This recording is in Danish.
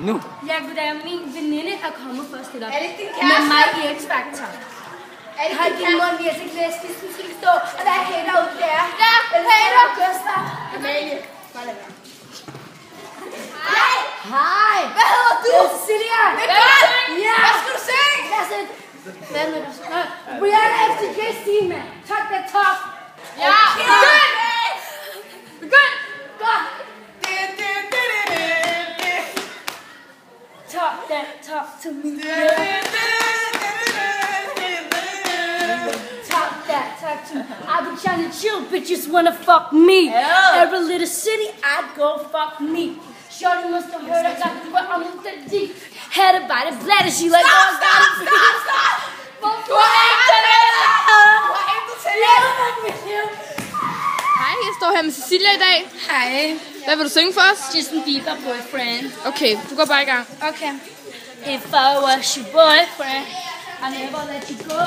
Nu. Ja, goddag. Min veninde er kommet for at stille op. Er det ikke din med kæreste? mig i X-Factor. Er det Hold ikke din mund, vi er til glæskis. Nu skal vi stå og være hater ud der. Ja, hater. Gustav. Amalie. Bare lad være. Hej. Hej. Hvad hedder du? Jeg er Cecilia. Det er godt. Ja. Hvad skal du synge? Lad os hvad med dig? Brianna FTG-stime. Talk that talk. Ja. Begynd. Godt. Talk that talk to me. Talk that talk to me. I be trying to chill, bitches wanna fuck me. Every little city, I go fuck me. Shorty must have heard I got the foot on the deep. Had it by the bladder, she like, Stop. Du har Hej, jeg står her med Cecilia i dag. Hej. Hvad vil du synge for os? Justin Bieber boyfriend. Okay, du går bare i gang. Okay. If I was your boyfriend, I never let you go.